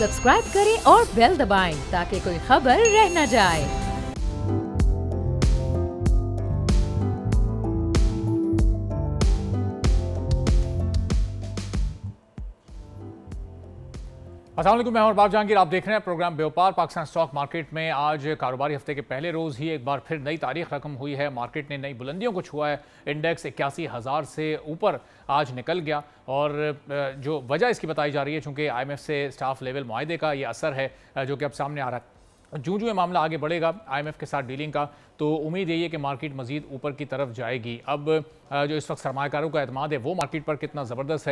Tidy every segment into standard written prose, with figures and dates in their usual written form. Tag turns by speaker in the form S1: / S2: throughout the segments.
S1: Subscribe करें और bell दबाएं ताकि कोई खबर रह न जाए।
S2: अस्सलाम वालेकुम, मैं बाब जहांगीर। आप देख रहे हैं प्रोग्राम व्यापार। पाकिस्तान स्टॉक मार्केट में आज कारोबारी हफ्ते के पहले रोज़ ही एक बार फिर नई तारीख रकम हुई है। मार्केट ने नई बुलंदियों को छुआ है। इंडेक्स 81,000 से ऊपर आज निकल गया और जो वजह इसकी बताई जा रही है, चूँकि IMF से स्टाफ लेवल मुआहदे का ये असर है जो कि अब सामने आ रहा है। जो ये मामला आगे बढ़ेगा IMF के साथ डीलिंग का, तो उम्मीद यही है कि मार्केट मजीद ऊपर की तरफ जाएगी। अब जो इस वक्त सरमायाकारों का एतमाद है वो मार्केट पर कितना ज़बरदस्त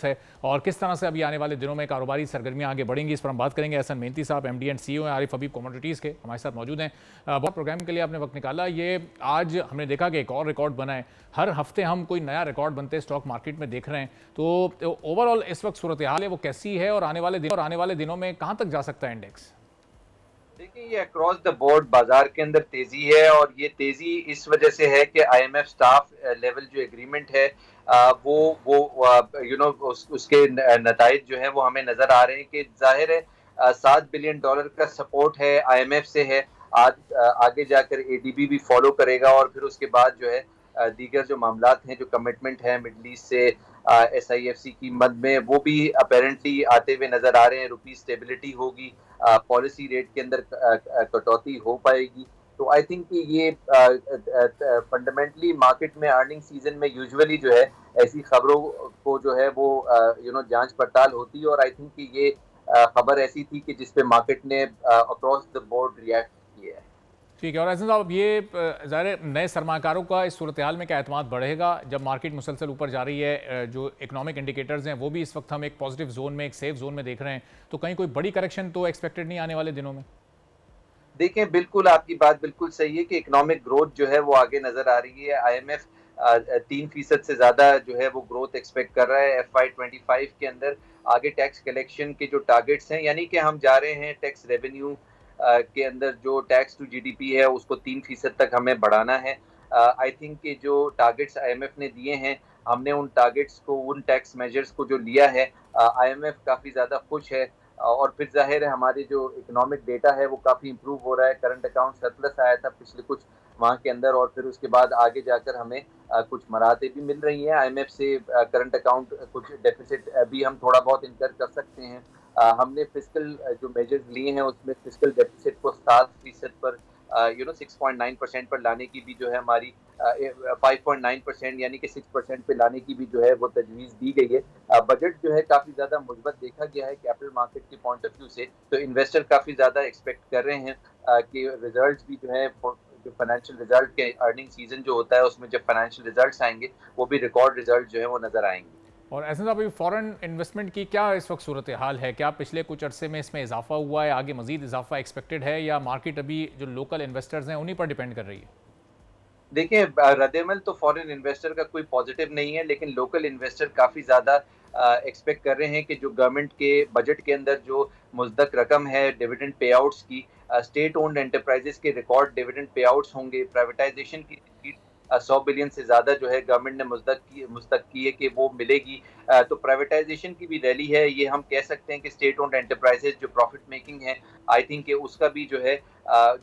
S2: है और किस तरह से अभी आने वाले दिनों में कारोबारी सरगर्मियाँ आगे बढ़ेंगी, इस पर हम बात करेंगे। एहसन मेहनती साहब MD एंड CEO हैं आरिफ हबीब कमोडिटीज़ के, हमारे साथ मौजूद हैं। बहुत प्रोग्राम के लिए आपने वक्त निकाला। ये आज हमने देखा कि एक और रिकॉर्ड बना है। हर हफ्ते हम कोई नया रिकॉर्ड बनते स्टॉक मार्केट में देख रहे हैं। तो ओवरऑल इस वक्त सूरत हाल है वो कैसी है और आने वाले दिनों में कहाँ तक जा सकता है इंडेक्स?
S3: देखिए, ये अक्रॉस द बोर्ड बाजार के अंदर तेजी है और ये तेजी इस वजह से है कि IMF स्टाफ लेवल जो एग्रीमेंट है उसके नताइज जो है वो हमें नजर आ रहे हैं कि जाहिर है $7 बिलियन का सपोर्ट है IMF से है। आज आगे जाकर ADB भी फॉलो करेगा और फिर उसके बाद जो है दीगर जो मामलात हैं, जो कमिटमेंट है मिडल ईस्ट से SIFC की मद में, वो भी अपेरेंटली आते हुए नजर आ रहे हैं। रुपी स्टेबिलिटी होगी, पॉलिसी रेट के अंदर कटौती हो पाएगी। तो आई थिंक कि ये फंडामेंटली मार्केट में अर्निंग सीजन में यूजुअली जो है ऐसी खबरों को जो है वो जांच पड़ताल होती है और आई थिंक कि ये खबर ऐसी थी कि जिसपे मार्केट ने अक्रॉस द बोर्ड रिएक्ट किया है।
S2: ठीक है। और एहसन साहब, ये ज़ाहिर नए सरमाकारों का इस सूरत हाल में क्या एतमाद बढ़ेगा जब मार्केट मुसलसल ऊपर जा रही है? जो इकोनॉमिक इंडिकेटर्स हैं वो भी इस वक्त हम एक पॉजिटिव जोन में, एक सेफ जोन में देख रहे हैं, तो कहीं कोई बड़ी करेक्शन तो एक्सपेक्टेड नहीं आने वाले दिनों में?
S3: देखें, बिल्कुल आपकी बात बिल्कुल सही है कि इकोनॉमिक ग्रोथ जो है वो आगे नजर आ रही है। IMF 3% से ज्यादा जो है वो ग्रोथ एक्सपेक्ट कर रहा है FY25 के अंदर। आगे टैक्स कलेक्शन के जो टारगेट्स हैं, यानी कि हम जा रहे हैं टैक्स रेवेन्यू के अंदर जो टैक्स टू GDP है उसको 3% तक हमें बढ़ाना है। आई थिंक कि जो टारगेट्स IMF ने दिए हैं, हमने उन टारगेट्स को, उन टैक्स मेजर्स को जो लिया है, IMF काफ़ी ज़्यादा खुश है। और फिर जाहिर है हमारी जो इकोनॉमिक डेटा है वो काफ़ी इंप्रूव हो रहा है। करंट अकाउंट सरप्लस आया था पिछले कुछ माह के अंदर और फिर उसके बाद आगे जाकर हमें कुछ मराहतें भी मिल रही हैं IMF से। करंट अकाउंट कुछ डेफिसिट भी हम थोड़ा बहुत इनकर कर सकते हैं। हमने फिस्कल जो मेजर्स लिए हैं उसमें फिस्कल डेफिसिट को 7% पर 6.9% पर लाने की भी जो है हमारी 5.9% यानी कि 6% पे लाने की भी जो है वो तजवीज़ दी गई है। बजट जो है काफ़ी ज़्यादा मुस्बत देखा गया है कैपिटल मार्केट के पॉइंट ऑफ व्यू से। तो इन्वेस्टर काफ़ी ज़्यादा एक्सपेक्ट कर रहे हैं कि रिजल्ट्स भी जो है, जो फाइनेंशियल रिजल्ट के अर्निंग सीजन जो होता है उसमें जब फाइनेंशियल रिजल्ट्स आएंगे वो भी रिकॉर्ड रिजल्ट जो है वो नज़र आएंगे।
S2: और ऐसे साहब, अभी फॉरेन इन्वेस्टमेंट की क्या इस वक्त सूरत हाल है? क्या पिछले कुछ अरसे में इसमें इजाफा हुआ है, आगे मजीद इजाफा एक्सपेक्टेड है, या मार्केट अभी जो लोकल इन्वेस्टर्स हैं उन्हीं पर डिपेंड कर रही है?
S3: देखिए, रद्द-ए-अमल तो फॉरेन इन्वेस्टर का कोई पॉजिटिव नहीं है, लेकिन लोकल इन्वेस्टर काफ़ी ज़्यादा एक्सपेक्ट कर रहे हैं कि जो गवर्नमेंट के बजट के अंदर जो मुज़द्दक़ रकम है डिविडेंड पे आउट्स की, स्टेट ओन्ड एंटरप्राइजेस के रिकॉर्ड डिविडेंड पे आउट्स होंगे। प्राइवेटाइजेशन की 100 बिलियन से ज़्यादा जो है गवर्नमेंट ने मुस्तक की है कि वो मिलेगी। तो प्राइवेटाइजेशन की भी रैली है। ये हम कह सकते हैं कि स्टेट ओन्ड एंटरप्राइजेज जो प्रॉफिट मेकिंग है, आई थिंक कि उसका भी जो है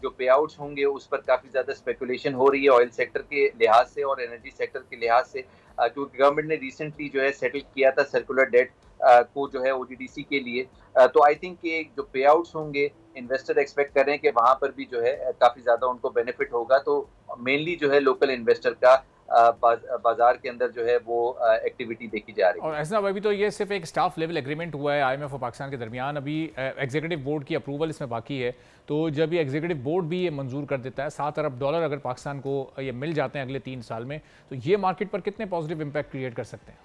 S3: जो पे आउट्स होंगे उस पर काफ़ी ज़्यादा स्पेकुलेशन हो रही है ऑयल सेक्टर के लिहाज से और एनर्जी सेक्टर के लिहाज से। क्योंकि गवर्नमेंट ने रिसेंटली जो है सेटल किया था सर्कुलर डेट को जो है OGDC के लिए। तो आई थिंक कि जो पे आउट्स होंगे, इन्वेस्टर एक्सपेक्ट कर रहे हैं कि वहाँ पर भी जो है काफ़ी ज़्यादा उनको बेनिफिट होगा। तो मेनली जो है लोकल इन्वेस्टर का बाजार के अंदर जो है वो एक्टिविटी देखी जा रही है।
S2: और ऐसा अभी तो ये सिर्फ एक स्टाफ लेवल एग्रीमेंट हुआ है IMF और पाकिस्तान के दरमियान। अभी एग्जीक्यूटिव बोर्ड की अप्रूवल इसमें बाकी है। तो जब ये एग्जीक्यूटिव बोर्ड भी ये मंजूर कर देता है, $7 अरब अगर पाकिस्तान को ये मिल जाते हैं अगले 3 साल में, तो ये मार्केट पर कितने पॉजिटिव इम्पैक्ट क्रिएट कर सकते हैं?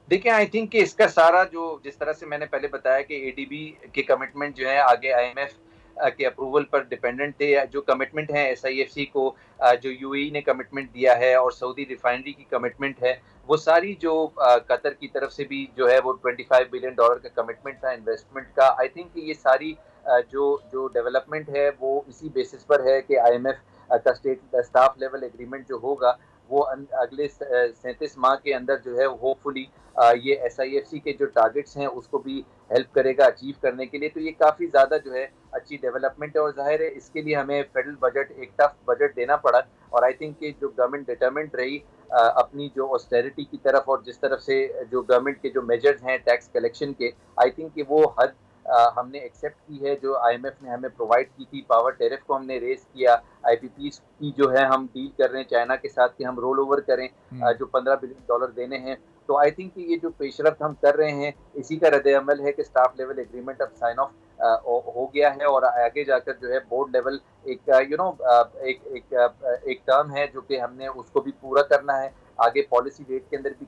S3: देखिए, आई थिंक कि इसका सारा जो, जिस तरह से मैंने पहले बताया कि ADB के कमिटमेंट जो है आगे IMF के अप्रूवल पर डिपेंडेंट थे। जो कमिटमेंट है SIFC को, जो UAE ने कमिटमेंट दिया है और सऊदी रिफाइनरी की कमिटमेंट है, वो सारी जो कतर की तरफ से भी जो है वो $25 बिलियन का कमिटमेंट था इन्वेस्टमेंट का। आई थिंक कि ये सारी जो डेवलपमेंट है वो इसी बेसिस पर है कि IMF का स्टाफ लेवल एग्रीमेंट जो होगा वो अगले 37 माह के अंदर जो है होपफुली ये SIFC के जो टारगेट्स हैं उसको भी हेल्प करेगा अचीव करने के लिए। तो ये काफ़ी ज़्यादा जो है अच्छी डेवलपमेंट है और ज़ाहिर है इसके लिए हमें फेडरल बजट एक टफ बजट देना पड़ा और आई थिंक कि जो गवर्नमेंट डिटरमिन्ड रही अपनी जो ऑस्टेरिटी की तरफ और जिस तरफ से जो गवर्नमेंट के जो मेजर्स हैं टैक्स कलेक्शन के, आई थिंक कि वो हद हमने एक्सेप्ट की है। जो आईएमएफ ने हमें प्रोवाइड की थी पावर टेरिफ को हमने रेज किया, आईपीपीज की जो है हम डील कर रहे हैं चाइना के साथ कि हम रोल ओवर करें जो $15 बिलियन देने हैं। तो आई थिंक कि ये जो पेशरफ्त हम कर रहे हैं इसी का रद्द-ए-अमल है कि स्टाफ लेवल एग्रीमेंट अब साइन ऑफ हो गया है और आगे जाकर जो है बोर्ड लेवल एक एक टर्म है जो कि हमने उसको भी पूरा करना है। आगे पॉलिसी रेट के अंदर भी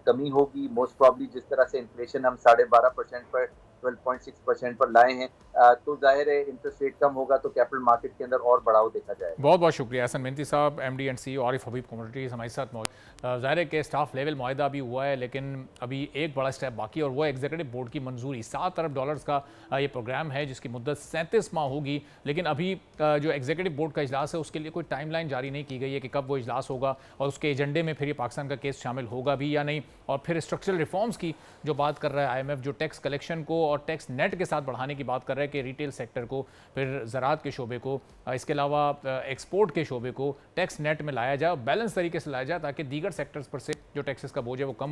S3: कमी होगी मोस्ट प्रॉब्ली, जिस तरह से इन्फ्लेशन हम 12.5% पर 12.6% पर लाए हैं, तो जाहिर है इंटरेस्ट रेट कम होगा तो कैपिटल मार्केट के अंदर और बढ़ाव देखा जाएगा।
S2: बहुत बहुत शुक्रिया एहसन मेहनती साहब, MD and CEO Arif Habib commodities हमारे साथ मौजूद। ज़ाहिर है कि स्टाफ लेवल मुआहदा भी हुआ है लेकिन अभी एक बड़ा स्टेप बाकी है और वो एग्जीक्यूटिव बोर्ड की मंजूरी। $7 अरब का ये प्रोग्राम है जिसकी मुद्दत 37 माह होगी, लेकिन अभी जो एग्जीक्यूटिव बोर्ड का इजलास है उसके लिए कोई टाइमलाइन जारी नहीं की गई है कि कब वो इजलास होगा और उसके एजेंडे में फिर ये पाकिस्तान का केस शामिल होगा भी या नहीं। और फिर स्ट्रक्चरल रिफॉर्म्स की जो बात कर रहा है आईएमएफ, जो टैक्स कलेक्शन को और टैक्स नेट के साथ बढ़ाने की बात कर रहा है कि रिटेल सेक्टर को, फिर ज़राअत के शोबे को, इसके अलावा एक्सपोर्ट के शोबे को टैक्स नेट में लाया जाए, बैलेंस तरीके से लाया जाए ताकि दीगर सेक्टर्स पर से जो टैक्सेस का बोझ है वो कम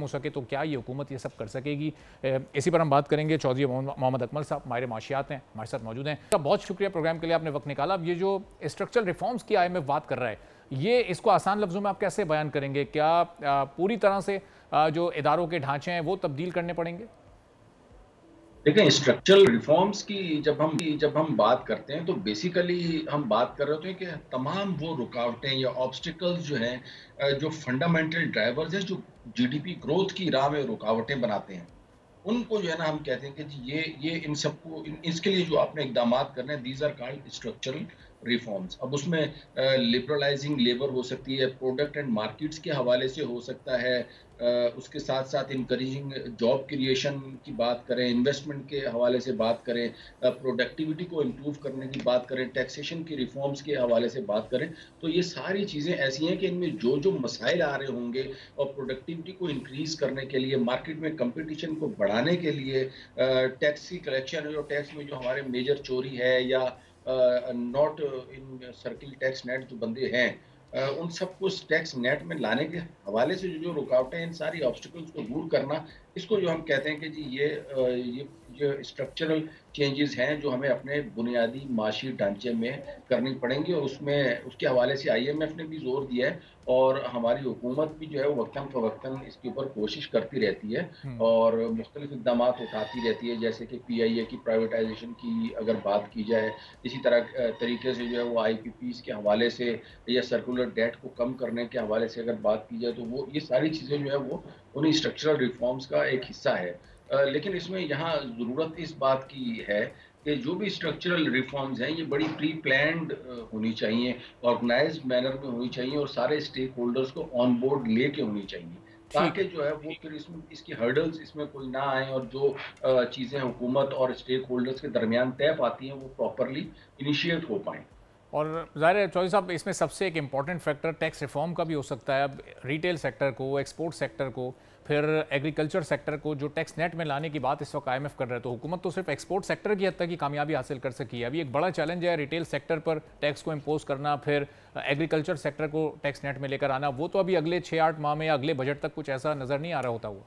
S2: हो सके। तो क्या ये हुकूमत ये सब कर सकेगी? इसी पर हम बात करेंगे। चौधरी मोहम्मद अकमल साहब माहिर माशियात हैं, हमारे साथ मौजूद हैं। बहुत शुक्रिया प्रोग्राम के लिए, आपने वक्त निकाला। अब ये जो स्ट्रक्चरल रिफॉर्म्स की आईएमएफ बात कर रहा है, ये इसको आसान लफ्जों में आप कैसे बयान करेंगे? क्या पूरी तरह से जो इदारों के ढांचे हैं वो तब्दील करने पड़ेंगे?
S4: देखें, स्ट्रक्चरल रिफॉर्म्स की जब हम बात करते हैं तो बेसिकली हम बात कर रहे होते हैं कि तमाम वो रुकावटें या ऑब्स्टिकल्स जो हैं जो फंडामेंटल ड्राइवर्स हैं जो जीडीपी ग्रोथ की राह में रुकावटें बनाते हैं, उनको जो है ना हम कहते हैं कि जी ये इन सबको इसके लिए जो आपने इकदाम करने हैं, these are called structural reforms. अब उसमें लिबरलाइजिंग लेबर हो सकती है, प्रोडक्ट एंड मार्केट्स के हवाले से हो सकता है, उसके साथ साथ इंकरेजिंग जॉब क्रिएशन की बात करें, इन्वेस्टमेंट के हवाले से बात करें, प्रोडक्टिविटी को इम्प्रूव करने की बात करें, टैक्सेशन की रिफॉर्म्स के हवाले से बात करें, तो ये सारी चीज़ें ऐसी हैं कि इनमें जो जो मसाइल आ रहे होंगे और प्रोडक्टिविटी को इंक्रीज़ करने के लिए, मार्केट में कंपटीशन को बढ़ाने के लिए, टैक्स की कलेक्शन जो टैक्स में जो हमारे मेजर चोरी है या not in circle tax net जो बंदे हैं, उन सबको टैक्स नेट में लाने के हवाले से जो जो रुकावटें, इन सारी ऑब्स्टिकल्स को दूर करना, इसको जो हम कहते हैं कि जी ये जो स्ट्रक्चरल चेंजेस हैं जो हमें अपने बुनियादी माशी ढांचे में करनी पड़ेंगी और उसमें उसके हवाले से आईएमएफ ने भी जोर दिया है और हमारी हुकूमत भी जो है वो वक्तन फ़वक्तन इसके ऊपर कोशिश करती रहती है और मुख्तलिफ इक़दाम उठाती रहती है, जैसे कि पीआईए की प्राइवेटाइजेशन की अगर बात की जाए, इसी तरह तरीके से जो है वो आईपीपीज़ के हवाले से या सर्कुलर डेट को कम करने के हवाले से अगर बात की जाए तो वो ये सारी चीज़ें जो है वो उन्हीं स्ट्रक्चरल रिफॉर्म्स का एक हिस्सा है। लेकिन इसमें यहाँ ज़रूरत इस बात की है कि जो भी स्ट्रक्चरल रिफॉर्म्स हैं ये बड़ी प्री प्लान्ड होनी चाहिए, ऑर्गेनाइज्ड मैनर में होनी चाहिए और सारे स्टेक होल्डर्स को ऑन बोर्ड लेके होनी चाहिए, ताकि जो है वो फिर इसमें इसकी हर्डल्स इसमें कोई ना आए और जो चीज़ें हुकूमत और स्टेक होल्डर्स के दरमियान तय पाती हैं वो प्रॉपरली इनिशिएट हो पाएँ।
S2: और ज़ाहिर है चौधरी साहब, इसमें सबसे एक इम्पॉर्टेंट फैक्टर टैक्स रिफॉर्म का भी हो सकता है। अब रिटेल सेक्टर को, एक्सपोर्ट सेक्टर को, फिर एग्रीकल्चर सेक्टर को जो टैक्स नेट में लाने की बात इस वक्त आईएमएफ कर रहे हैं, तो हुकूमत तो सिर्फ एक्सपोर्ट सेक्टर की हद तक ही कामयाबी हासिल कर सकी है। अभी एक बड़ा चैलेंज है रिटेल सेक्टर पर टैक्स को इम्पोज करना, फिर एग्रीकल्चर सेक्टर को टैक्स नेट में लेकर आना। वो तो अभी अगले 6-8 माह में या अगले बजट तक कुछ ऐसा नज़र नहीं आ रहा होता हुआ।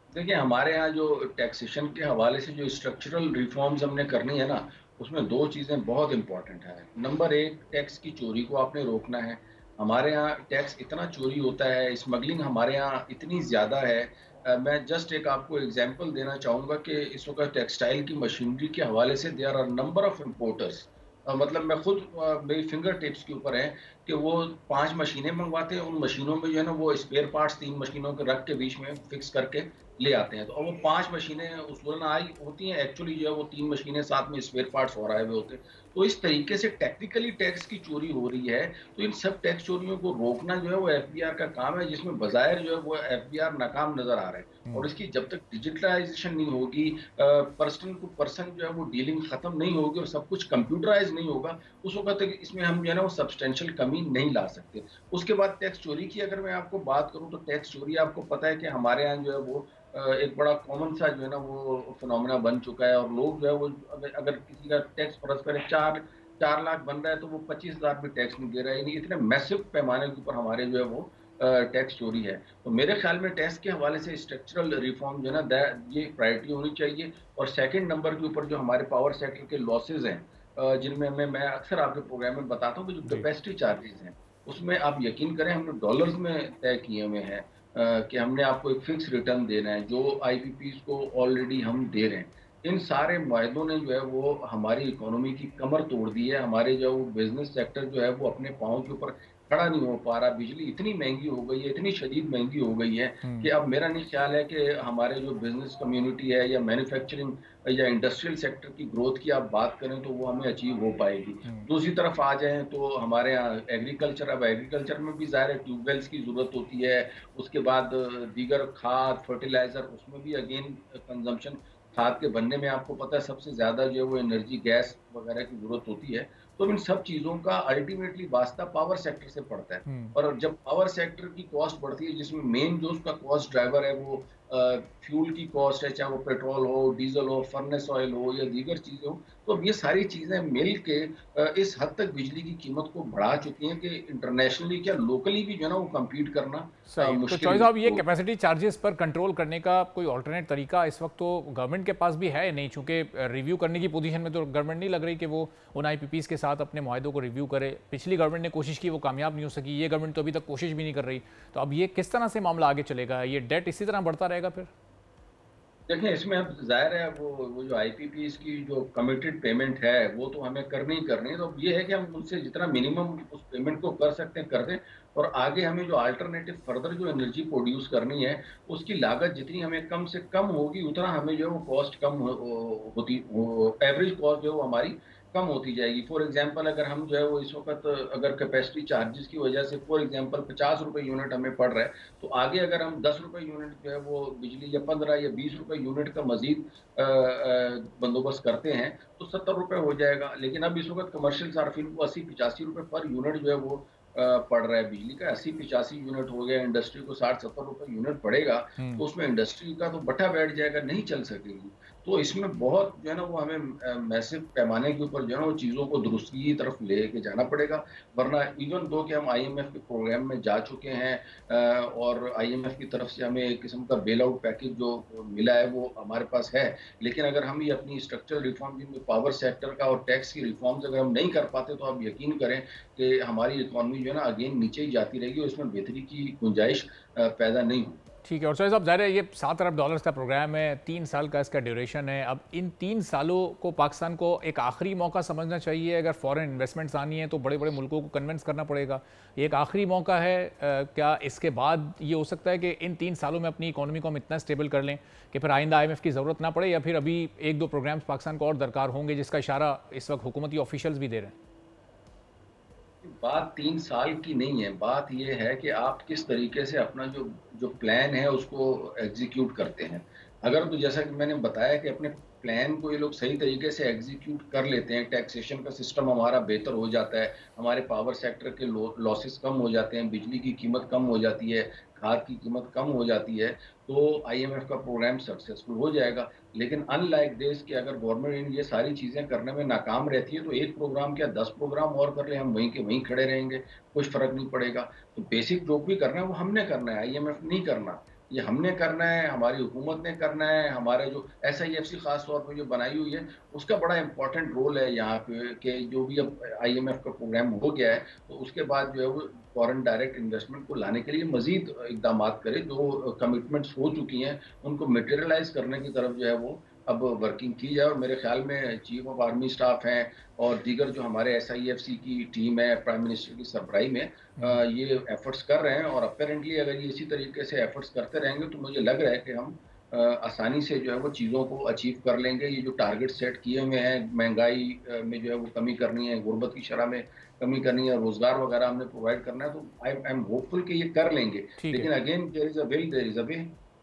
S4: देखिए, हमारे यहाँ जो टैक्सेशन के हवाले से जो स्ट्रक्चरल रिफॉर्म्स हमने करनी है ना, उसमें दो चीज़ें बहुत इंपॉर्टेंट हैं। नंबर एक, टैक्स की चोरी को आपने रोकना है। हमारे यहाँ टैक्स इतना चोरी होता है, स्मगलिंग हमारे यहाँ इतनी ज़्यादा है। मैं जस्ट एक आपको एग्जांपल देना चाहूँगा कि इस वक्त टेक्सटाइल की मशीनरी के हवाले से there are number of importers, मतलब मैं खुद मेरी फिंगर टिप्स के ऊपर है कि वो 5 मशीनें मंगवाते हैं, उन मशीनों में जो है ना वो स्पेयर पार्ट्स 3 मशीनों के रख के बीच में फिक्स करके ले आते हैं। तो अब वो 5 मशीनें उसूलन आई होती हैं, एक्चुअली जो है वो 3 मशीनें साथ में स्पेयर पार्ट्स और आए हुए होते हैं। तो इस तरीके से टेक्निकली टैक्स की चोरी हो रही है। तो इन सब टैक्स चोरियों को रोकना जो है वो एफबीआर का काम है, जिसमें बज़ाहिर जो है वो एफबीआर नाकाम नजर आ रहा है। और इसकी जब तक डिजिटलाइजेशन नहीं होगी, पर्सन टू पर्सन जो है वो डीलिंग खत्म नहीं होगी और सब कुछ कंप्यूटराइज नहीं होगा, उस वक्त तक इसमें हम जो है ना वो सब्सटेंशियल कमी नहीं ला सकते। उसके बाद टैक्स चोरी की अगर मैं आपको बात करूं तो टैक्स चोरी आपको पता है कि हमारे यहाँ जो है वो एक बड़ा कॉमन सा जो है ना वो फिनोमेना बन चुका है, और लोग जो है वो अगर किसी का टैक्स फर्ज करें 4 लाख बन रहा है तो वो 25,000 भी टैक्स नहीं दे रहा है। यानी इतने मैसिव पैमाने के ऊपर हमारे जो है वो टैक्स चोरी है। तो मेरे ख्याल में टैक्स के हवाले से स्ट्रक्चरल रिफॉर्म जो है ना ये प्रायोरिटी होनी चाहिए। और सेकंड नंबर के ऊपर जो हमारे पावर सेक्टर के लॉसेज हैं, जिनमें मैं अक्सर आपके प्रोग्राम में बताता हूँ कि जो
S2: जी।
S4: कैपेसिटी चार्जेस हैं उसमें आप यकीन करें हमने डॉलर्स में तय किए हुए हैं, कि हमने आपको एक फिक्स रिटर्न देना है जो आईपीपीज को ऑलरेडी हम दे रहे हैं। इन सारे मुआहदों ने जो है वो हमारी इकोनॉमी की कमर तोड़ दी है। हमारे जो बिजनेस सेक्टर जो है वो अपने पाँव के ऊपर खड़ा नहीं हो पा रहा। बिजली इतनी महंगी हो गई है, इतनी शदीद महंगी हो गई है कि अब मेरा नहीं ख्याल है कि हमारे जो बिजनेस कम्युनिटी है या मैन्युफैक्चरिंग या इंडस्ट्रियल सेक्टर की ग्रोथ की आप बात करें तो वो हमें अचीव हो पाएगी। दूसरी तरफ आ जाएं तो हमारे यहाँ एग्रीकल्चर, अब एग्रीकल्चर में भी ज़ाहिर है ट्यूबवेल्स की ज़रूरत होती है। उसके बाद दीगर खाद, फर्टिलाइज़र, उसमें भी अगेन कंजम्पशन, खाद के बनने में आपको पता है सबसे ज़्यादा जो है वो एनर्जी, गैस वगैरह की ज़रूरत होती है। तो इन सब चीज़ों का अल्टीमेटली वास्ता पावर सेक्टर से पड़ता है। और जब पावर सेक्टर की कॉस्ट बढ़ती है, जिसमें मेन जो उसका कॉस्ट ड्राइवर है वो फ्यूल की कॉस्ट है, चाहे वो पेट्रोल हो, डीजल हो, फर्नेस ऑयल हो या दीगर चीज़ें हो, तो अब ये सारी चीज़ें मिल के इस हद तक बिजली की कीमत को बढ़ा चुकी हैं कि इंटरनेशनली क्या लोकली भी जो है ना वो कम्पीट करना
S2: सही। तो
S4: मुश्किल
S2: चॉइस साहब, ये
S4: हो।
S2: कैपेसिटी चार्जेस पर कंट्रोल करने का कोई ऑल्टरनेट तरीका इस वक्त तो गवर्नमेंट के पास भी है नहीं, चूंकि रिव्यू करने की पोजीशन में तो गवर्नमेंट नहीं लग रही कि वो उन आईपीपीज के साथ अपने मुआहदों को रिव्यू करे। पिछली गवर्नमेंट ने कोशिश की, वो कामयाब नहीं हो सकी। ये गवर्नमेंट तो अभी तक कोशिश भी नहीं कर रही। तो अब ये किस तरह से मामला आगे चलेगा? ये डेट इसी तरह बढ़ता रहेगा फिर?
S4: देखिए, इसमें अब ज़ाहिर है वो जो आईपीपीज़ की जो कमिटेड पेमेंट है वो तो हमें करनी ही करनी है। तो ये है कि हम उनसे जितना मिनिमम उस पेमेंट को कर सकते हैं कर दें, और आगे हमें जो अल्टरनेटिव फर्दर जो एनर्जी प्रोड्यूस करनी है उसकी लागत जितनी हमें कम से कम होगी उतना हमें जो है वो कॉस्ट कम होती, एवरेज कॉस्ट जो है वो हमारी कम होती जाएगी। फॉर एग्जांपल अगर हम जो है वो इस वक्त अगर कैपेसिटी चार्जेस की वजह से फॉर एग्जांपल 50 रुपए यूनिट हमें पड़ रहा है, तो आगे अगर हम 10 रुपए यूनिट जो है वो बिजली, या 15 या 20 रुपए यूनिट का मजीद बंदोबस्त करते हैं तो 70 रुपए हो जाएगा। लेकिन अब इस वक्त कमर्शियल सार्फिन को 80-85 रुपए पर यूनिट जो है वो पड़ रहा है बिजली का। 80-85 यूनिट हो गया, इंडस्ट्री को 60-70 रुपए यूनिट पड़ेगा, तो उसमें इंडस्ट्री का तो बटा बैठ जाएगा, नहीं चल सकेगी। तो इसमें बहुत जो है ना वो हमें मैसिव पैमाने के ऊपर जो है ना वो चीज़ों को दुरुस्ती की तरफ लेके जाना पड़ेगा। वरना इवन दो कि हम आईएमएफ के प्रोग्राम में जा चुके हैं, और आईएमएफ की तरफ से हमें एक किस्म का बेल आउट पैकेज जो मिला है वो हमारे पास है, लेकिन अगर हम ये अपनी स्ट्रक्चरल रिफॉर्म जिनमें पावर सेक्टर का और टैक्स की रिफॉर्म्स अगर हम नहीं कर पाते तो आप यकीन करें कि हमारी इकॉनमी जो है ना अगेन नीचे ही जाती रहेगी और इसमें बेहतरी की गुंजाइश पैदा नहीं होगी।
S2: ठीक है। और साहब ज़ाहिर है ये $7 अरब का प्रोग्राम है, 3 साल का इसका ड्यूरेशन है। अब इन 3 सालों को पाकिस्तान को एक आखिरी मौका समझना चाहिए। अगर फॉरेन इन्वेस्टमेंट्स आनी है तो बड़े बड़े मुल्कों को कन्विंस करना पड़ेगा। ये एक आखिरी मौका है। क्या इसके बाद ये हो सकता है कि इन 3 सालों में अपनी इकोनॉमी को हम इतना स्टेबल कर लें कि फिर आइंदा IMF की ज़रूरत ना पड़े, या फिर अभी 1-2 प्रोग्राम्स पाकिस्तान को और दरकार होंगे, जिसका इशारा इस वक्त हुकूमती ऑफिशियल्स भी दे रहे हैं?
S4: बात 3 साल की नहीं है, बात ये है कि आप किस तरीके से अपना जो जो प्लान है उसको एग्जीक्यूट करते हैं। अगर तो जैसा कि मैंने बताया कि अपने प्लान को ये लोग सही तरीके से एग्जीक्यूट कर लेते हैं, टैक्सेशन का सिस्टम हमारा बेहतर हो जाता है, हमारे पावर सेक्टर के लॉसेस कम हो जाते हैं, बिजली की कीमत कम हो जाती है, खाद की कीमत कम हो जाती है, तो आईएमएफ का प्रोग्राम सक्सेसफुल हो जाएगा। लेकिन अनलाइक दिस कि अगर गवर्नमेंट ये सारी चीज़ें करने में नाकाम रहती है तो एक प्रोग्राम क्या 10 प्रोग्राम और कर ले, हम वहीं के वहीं खड़े रहेंगे, कुछ फ़र्क नहीं पड़ेगा। तो बेसिक जो भी करना है वो हमने करना है, आईएमएफ नहीं करना। ये हमने करना है, हमारी हुकूमत ने करना है। हमारे जो एसआईएफसी ख़ास तौर पे जो बनाई हुई है उसका बड़ा इंपॉर्टेंट रोल है यहाँ पे, कि जो भी अब आईएमएफ का प्रोग्राम हो गया है तो उसके बाद जो है वो फॉरेन डायरेक्ट इन्वेस्टमेंट को लाने के लिए मजीद इकदाम करे। जो कमिटमेंट्स हो चुकी हैं उनको मटेरियलाइज करने की तरफ जो है वो अब वर्किंग की जाए। और मेरे ख्याल में चीफ ऑफ आर्मी स्टाफ हैं और दीगर जो हमारे एसआईएफसी की टीम है प्राइम मिनिस्टर की सरबराही में ये एफर्ट्स कर रहे हैं। और अपेरेंटली अगर ये इसी तरीके से एफर्ट्स करते रहेंगे तो मुझे लग रहा है कि हम आसानी से जो है वो चीज़ों को अचीव कर लेंगे। ये जो टारगेट सेट किए हुए हैं, महंगाई में जो है वो कमी करनी है, गुर्बत की शरह में कमी करनी है, रोजगार वगैरह हमने प्रोवाइड करना है, तो आई एम होपफुल कि ये कर लेंगे। लेकिन again there is a will there is a way.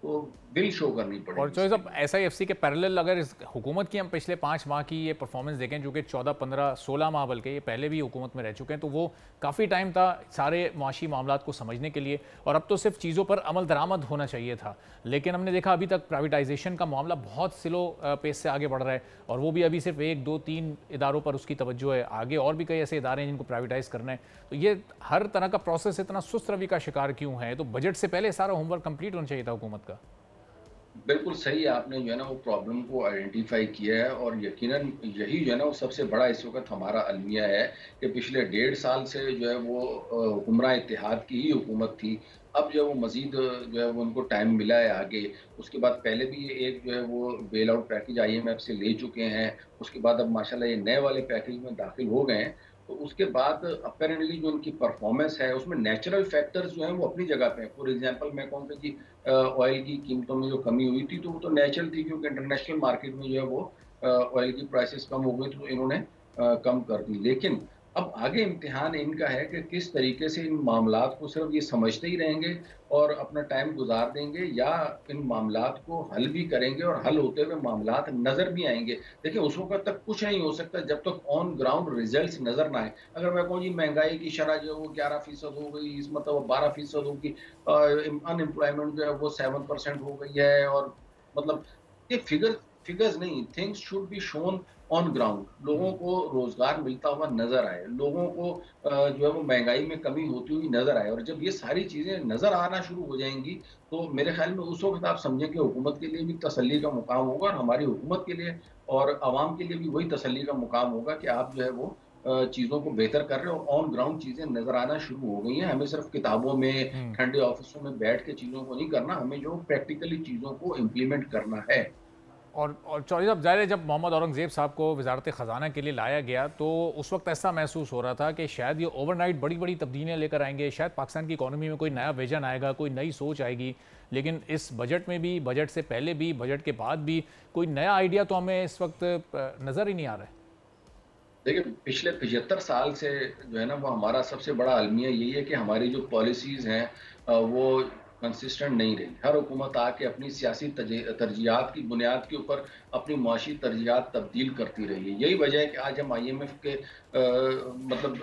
S4: तो विल शो करनी पड़ेगी।
S2: और चॉइस अब SIFC के पैरेलल अगर इस हुकूमत की हम पिछले 5 माह की ये परफॉर्मेंस देखें, जो कि 14, 15, 16 माह बल्कि ये पहले भी हुकूमत में रह चुके हैं, तो वो काफ़ी टाइम था सारे मुआशी मामलात को समझने के लिए, और अब तो सिर्फ चीज़ों पर अमल दरामद होना चाहिए था। लेकिन हमने देखा अभी तक प्राइवेटाइजेशन का मामला बहुत स्लो पेस से आगे बढ़ रहा है, और वो भी अभी सिर्फ 1, 2, 3 इदारों पर उसकी तवज्जो है। आगे और भी कई ऐसे इदारे हैं जिनको प्राइवेटाइज करना है। तो ये हर तरह का प्रोसेस इतना सुस्त रवि का शिकार क्यों है? तो बजट से पहले सारा होमवर्क कंप्लीट होना चाहिए था हुकूमत का।
S4: बिल्कुल सही, आपने जो है ना वो प्रॉब्लम को आइडेंटिफाई किया है, और यकीनन यही जो है ना वो सबसे बड़ा इस वक्त हमारा अलमिया है कि पिछले 1.5 साल से जो है वो हुक्मरान इत्तेहाद की ही हुकूमत थी। अब जो है वो मज़ीद जो है वो उनको टाइम मिला है आगे। उसके बाद पहले भी ये एक जो है वो बेल आउट पैकेज IMF से ले चुके हैं, उसके बाद अब माशाल्लाह ये नए वाले पैकेज में दाखिल हो गए हैं। तो उसके बाद अपेरेंटली जो उनकी परफॉर्मेंस है उसमें नेचुरल फैक्टर्स जो हैं वो अपनी जगह पे हैं। फॉर एग्जांपल मैं कहूँ कि जी ऑयल की कीमतों में जो कमी हुई थी तो वो तो नेचुरल थी, क्योंकि इंटरनेशनल मार्केट में जो है वो ऑयल की प्राइसेस कम हो गई, तो इन्होंने कम कर दी। लेकिन अब आगे इम्तिहान इनका है कि किस तरीके से इन मामलात को सिर्फ ये समझते ही रहेंगे और अपना टाइम गुजार देंगे, या इन मामलात को हल भी करेंगे और हल होते हुए मामलात नज़र भी आएंगे। देखिए उस वक्त तक कुछ नहीं हो सकता जब तक ऑन ग्राउंड रिजल्ट्स नज़र ना आए। अगर मैं कहूँ जी महंगाई की शरह जो है वो 11% हो गई, इस मतलब 12% होगी, अनएम्प्लॉयमेंट जो है वो 7% हो गई है, और मतलब ये फिगर्स नहीं, things should be shown on ground. लोगों को रोजगार मिलता हुआ नजर आए, लोगों को जो है वो महंगाई में कमी होती हुई नजर आए, और जब ये सारी चीजें नजर आना शुरू हो जाएंगी तो मेरे ख्याल में उस वक्त आप समझें कि हुकूमत के लिए भी तसल्ली का मुकाम होगा, और हमारी हुकूमत के लिए और आवाम के लिए भी वही तसल्ली का मुकाम होगा कि आप जो है वो चीज़ों को बेहतर कर रहे हो, ऑन ग्राउंड चीज़ें नजर आना शुरू हो गई हैं। हमें सिर्फ किताबों में ठंडे ऑफिसों में बैठ के चीज़ों को नहीं करना, हमें जो प्रैक्टिकली चीज़ों को इम्प्लीमेंट करना है।
S2: और चौधरी साहब, ज़ाहिर है जब मोहम्मद औरंगज़ेब साहब को वजारत ख़जाना के लिए लाया गया तो उस वक्त ऐसा महसूस हो रहा था कि शायद ये ओवरनाइट बड़ी बड़ी तब्दीलियाँ लेकर आएंगे, शायद पाकिस्तान की इकॉनमी में कोई नया विजन आएगा, कोई नई सोच आएगी। लेकिन इस बजट में भी, बजट से पहले भी, बजट के बाद भी कोई नया आइडिया तो हमें इस वक्त नज़र ही नहीं आ रहा है।
S4: देखिए पिछले 75 साल से जो है ना वो हमारा सबसे बड़ा अलमिया यही है कि हमारी जो पॉलिसीज़ हैं वो कंसिस्टेंट नहीं रही। हर हुकूमत आके अपनी सियासी तरजीहात की बुनियाद के ऊपर अपनी मुआशी तरजीहात तब्दील करती रही है। यही वजह है कि आज हम IMF के मतलब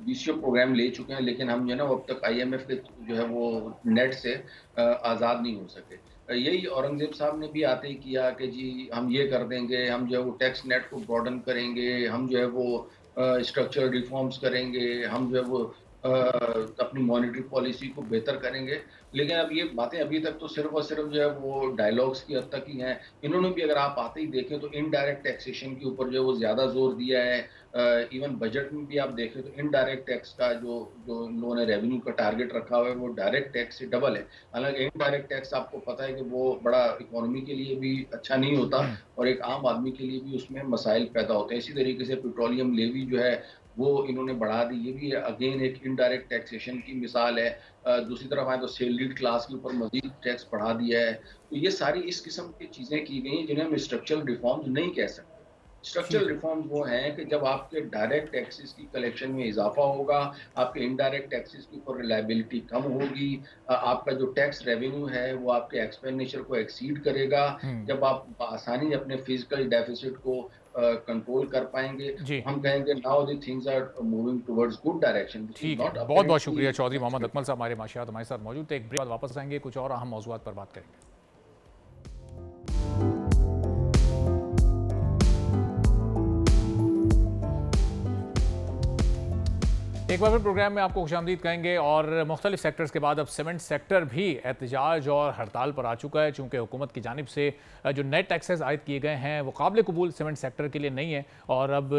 S4: BCO प्रोग्राम ले चुके हैं, लेकिन हम जो है ना अब तक IMF के जो है वो नेट से आज़ाद नहीं हो सके। यही औरंगजेब साहब ने भी आते ही किया कि जी हम ये कर देंगे, हम जो है वो टैक्स नेट को ब्रॉडन करेंगे, हम जो है वो स्ट्रक्चरल रिफॉर्म्स करेंगे, हम जो है वो अपनी मॉनेटरी पॉलिसी को बेहतर करेंगे। लेकिन अब ये बातें अभी तक तो सिर्फ और सिर्फ जो है वो डायलॉग्स की हद तक ही हैं। इन्होंने भी अगर आप आते ही देखें तो इनडायरेक्ट टैक्सेशन के ऊपर जो है वो ज़्यादा जोर दिया है। इवन बजट में भी आप देखें तो इनडायरेक्ट टैक्स का जो लोगों ने रेवेन्यू का टारगेट रखा हुआ है वो डायरेक्ट टैक्स से डबल है। हालांकि इनडायरेक्ट टैक्स आपको पता है कि वो बड़ा इकोनॉमी के लिए भी अच्छा नहीं होता, और एक आम आदमी के लिए भी उसमें मसाइल पैदा होते हैं। इसी तरीके से पेट्रोलियम लेवी जो है वो इन्होंने बढ़ा दी, ये भी अगेन एक इनडायरेक्ट टैक्सेशन की मिसाल है। दूसरी तरफ आए तो सैलरीड क्लास के ऊपर मजीद टैक्स बढ़ा दिया है। तो ये सारी इस किस्म की चीज़ें की गई जिन्हें हम स्ट्रक्चरल रिफॉर्म्स नहीं कह सकते। स्ट्रक्चरल रिफॉर्म्स वो हैं कि जब आपके डायरेक्ट टैक्सेस की कलेक्शन में इजाफा होगा, आपके इनडायरेक्ट टैक्सेस के ऊपर रिलायबिलिटी कम होगी, आपका जो टैक्स रेवेन्यू है वो आपके एक्सपेंडिचर को एक्सीड करेगा, जब आप आसानी अपने फिजिकल डेफिसिट को कंट्रोल कर पाएंगे, हम कहेंगे now the things are moving towards good direction.
S2: ठीक है, बहुत बहुत शुक्रिया चौधरी मोहम्मद अकमल साहब हमारे माशियात हमारे साथ मौजूद थे। एक ब्रेक बाद वापस आएंगे, कुछ और अहम मौज़ूआत पर बात करेंगे। एक बार फिर प्रोग्राम में आपको खुशामदीद कहेंगे, और मुख्तलिफ सेक्टर्स के बाद अब सीमेंट सेक्टर भी एहतजाज और हड़ताल पर आ चुका है, चूँकि हुकूमत की जानिब से जो नेट टैक्सेस आयद किए गए हैं वो काबिल कबूल सीमेंट सेक्टर के लिए नहीं है, और अब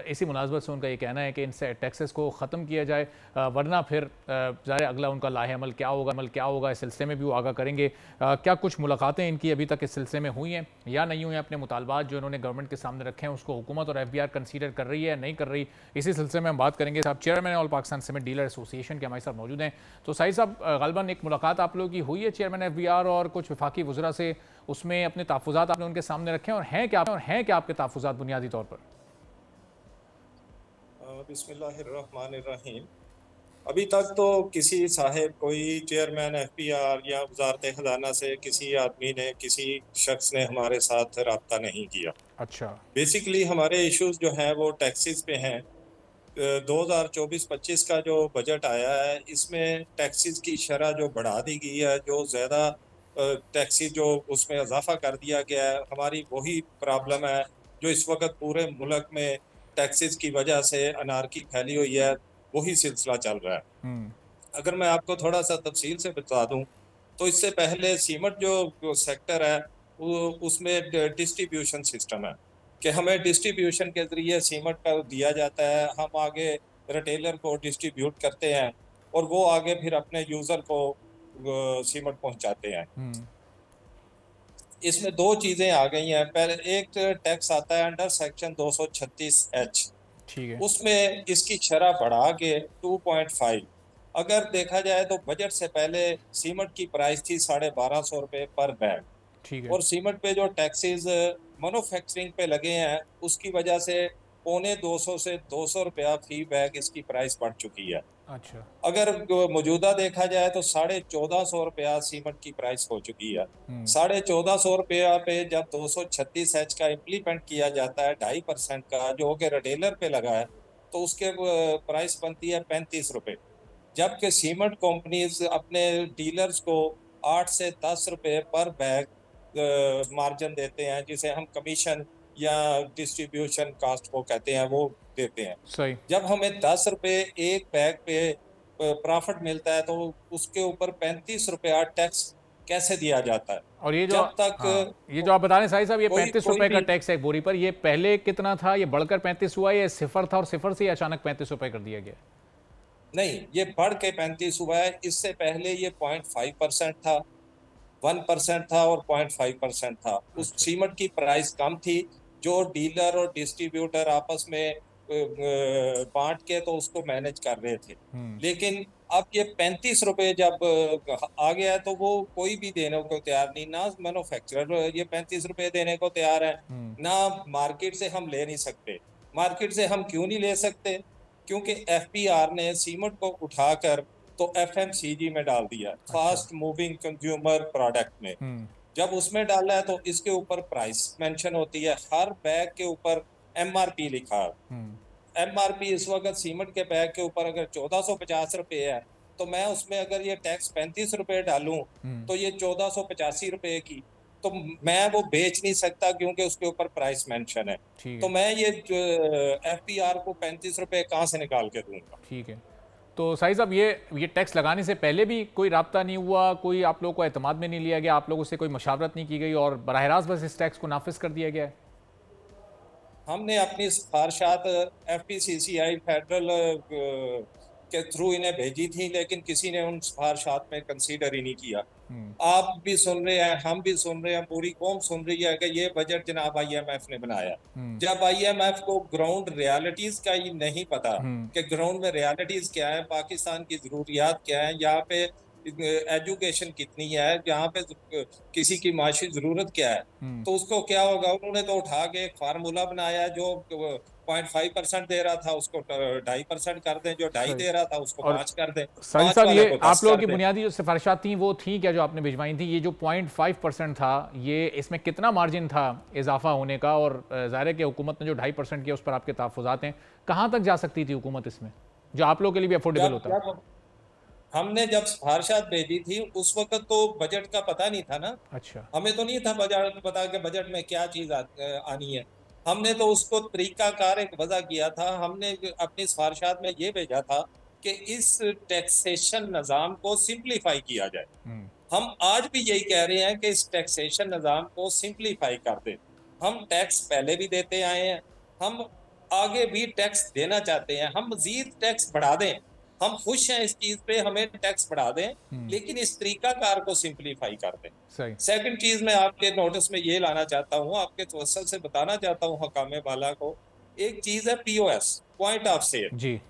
S2: इसी मुनासबत से उनका ये कहना है कि इन टैक्सेस को ख़त्म किया जाए, वरना फिर ज़ाहिर अगला उनका लाहे अमल क्या होगा इस सिलसिले में भी वो आगाह करेंगे। क्या कुछ मुलाकातें इनकी अभी तक इस सिलसिले में हुई हैं या नहीं हुई हैं, अपने मुतालबात जो इन्होंने गवर्नमेंट के सामने रखे हैं उसको हुकूमत और FBR कंसीडर कर रही है नहीं कर रही, इसी सिलसिले में हम बात करेंगे। साहब chairman all Pakistan cement dealer association के हमारे साथ मौजूद हैं। तो साहिब साहब, गलबन एक मुलाकात आप लोगों की हुई है चेयरमैन FBR और कुछ वफाकी वज़रा से, उसमें अपने तहफ़्फ़ुज़ात आपने उनके सामने रखे हैं, और हैं क्या आपके तहफ़्फ़ुज़ात बुनियादी तौर पर?
S5: बिस्मिल्लाहिर्रहमानिर्रहीम। अभी तक तो किसी साहिब कोई चेयरमैन एफपीआर या वजारत खजाना से किसी आदमी ने, किसी शख्स ने हमारे साथ रब्ता नहीं किया।
S2: अच्छा।
S5: बेसिकली हमारे इश्यूज जो हैं वो टैक्सेस पे हैं। 2024-25 का जो बजट आया है इसमें टैक्सेस की शरह जो बढ़ा दी गई है, जो ज़्यादा टैक्सेस जो उसमें इजाफा कर दिया गया है, हमारी वही प्रॉब्लम है जो इस वक्त पूरे मुल्क में टैक्सेस की वजह से अनारकी फैली हुई है, वही सिलसिला चल रहा है। अगर मैं आपको थोड़ा सा तफसील से बता दूं तो इससे पहले सीमेंट जो सेक्टर है उसमें डिस्ट्रीब्यूशन सिस्टम है कि हमें डिस्ट्रीब्यूशन के जरिए सीमेंट का दिया जाता है, हम आगे रिटेलर को डिस्ट्रीब्यूट करते हैं और वो आगे फिर अपने यूजर को सीमेंट पहुंचाते हैं। इसमें दो चीजें आ गई हैं। पहले एक टैक्स आता है अंडर सेक्शन 236H,
S2: ठीक है,
S5: उसमें इसकी शरह बढ़ा के 2.5। अगर देखा जाए तो बजट से पहले सीमेंट की प्राइस थी 1250 रुपये पर बैग,
S2: ठीक है।
S5: और सीमेंट पे जो टैक्सेस मैन्युफैक्चरिंग पे लगे हैं उसकी वजह से 250 से 200 रुपया फी बैग इसकी प्राइस बढ़ चुकी है।
S2: अच्छा।
S5: अगर मौजूदा देखा जाए तो 1450 रुपया सीमेंट की प्राइस हो चुकी है। 1450 रुपया पे जब 236H का इम्प्लीमेंट किया जाता है 2.5% का जो कि रिटेलर पे लगा है, तो उसके प्राइस बनती है 35 रुपये, जबकि सीमेंट कंपनीज अपने डीलर्स को 8 से 10 रुपये पर बैग मार्जिन देते हैं, जिसे हम कमीशन या डिस्ट्रीब्यूशन कास्ट को कहते हैं, वो देते हैं।
S2: सही।
S5: जब हमें 10 रुपये एक बैग पे प्रॉफिट मिलता है तो उसके ऊपर 35 रुपया टैक्स कैसे दिया जाता है?
S2: और ये जो
S5: जब तक
S2: ये जो आप बता रहे हैं साहिब साहब, ये 35 रुपए का
S5: भी
S2: टैक्स है एक बोरी पर, ये पहले कितना था? ये बढ़कर 35 हुआ, ये सिफर था और सिफर से अचानक 35 रुपए कर दिया गया?
S5: नहीं, ये बढ़ के 35 हुआ है। इससे पहले ये 0.5% था, 1% था और 0.5% था। उस सीमेंट की प्राइस कम थी, जो डीलर और डिस्ट्रीब्यूटर आपस में बांट के तो उसको मैनेज कर रहे थे। लेकिन अब ये 35 रुपए जब आ गया है तो वो कोई भी देने को तैयार नहीं, ना मैन्युफैक्चरर ये 35 रुपए देने को तैयार है, ना मार्केट से हम ले नहीं सकते। मार्केट से हम क्यों नहीं ले सकते? क्योंकि एफपीआर ने सीमेंट को उठाकर तो एफएमसीजी में डाल दिया, फास्ट मूविंग कंज्यूमर प्रोडक्ट में। जब उसमें डाला है तो इसके ऊपर प्राइस मेंशन होती है, हर बैग के ऊपर एमआरपी लिखा है। एमआरपी इस वक्त सीमेंट के बैग के ऊपर अगर 1450 रुपए है तो मैं उसमें अगर ये टैक्स 35 रुपए डालूं तो ये 1485 रुपए की, तो मैं वो बेच नहीं सकता क्योंकि उसके ऊपर प्राइस मेंशन है। तो मैं ये एफपीआर को 35 रुपए कहाँ से निकाल के दूंगा?
S2: ठीक है। तो साहिब साहब, ये टैक्स लगाने से पहले भी कोई राब्ता नहीं हुआ, कोई आप लोगों को एतमाद में नहीं लिया गया, आप लोगों से कोई मशावरत नहीं की गई और बराह रास्त बस इस टैक्स को नाफिज कर दिया गया है?
S5: हमने अपनी सिफारिशात एफपीसीसीआई फेडरल के थ्रू इन्हें भेजी थी, लेकिन किसी ने उन सिफारिशात में कंसीडर ही नहीं किया। आप भी सुन रहे हैं, हम भी सुन रहे हैं, पूरी कौम सुन रही है कि ये बजट जनाब आईएमएफ ने बनाया। जब आईएमएफ को ग्राउंड रियलिटीज का ही नहीं पता कि ग्राउंड में रियलिटीज क्या है, पाकिस्तान की जरूरियात क्या है, यहाँ पे एजुकेशन कितनी है, यहाँ पे किसी की माशी जरूरत क्या है, तो उसको क्या होगा? उन्होंने तो उठा के एक फार्मूला बनाया, जो 0.5% दे रहा था उसको 2.5% कर दें, जो 2.5 दे रहा था उसको 5 कर दें।
S2: साहब, ये आप लोगों की बुनियादी जो सिफारिशात थी वो थी क्या जो आपने भिजवाई थी? ये जो 0.5% था, ये इसमें कितना मार्जिन था इजाफा होने का? और ज़ाहिर है कि हुकूमत ने जो 2.5% किया उस पर आपके तहफ़्फ़ुज़ात हैं, कहाँ तक जा सकती थी हुकूमत इसमें, जो आप लोगों के लिए भी अफोर्डेबल होता?
S5: हमने जब सिफारिशात भेजी थी उस वक्त तो बजट का पता नहीं था ना।
S2: अच्छा।
S5: हमें तो नहीं था बजट पता कि बजट में क्या चीज आनी है। हमने तो उसको तरीकाकार एक वजह किया था। हमने अपनी सिफारिशात में ये भेजा था कि इस टैक्सेशन निज़ाम को सिंप्लीफाई किया जाए। हम आज भी यही कह रहे हैं कि इस टैक्सेशन निज़ाम को सिंप्लीफाई कर दें। हम टैक्स पहले भी देते आए हैं, हम आगे भी टैक्स देना चाहते हैं, हम मजीद टैक्स बढ़ा दें। हम खुश हैं इस चीज पे, हमें टैक्स बढ़ा दें, लेकिन इस तरीकाकार को सिंप्लीफाई कर दें। सेकंड चीज मैं आपके नोटिस में ये लाना चाहता हूँ, आपके तवस्सुल से बताना चाहता हूँ हकामे वाला को, एक चीज है पीओएस, पॉइंट ऑफ सेल जी।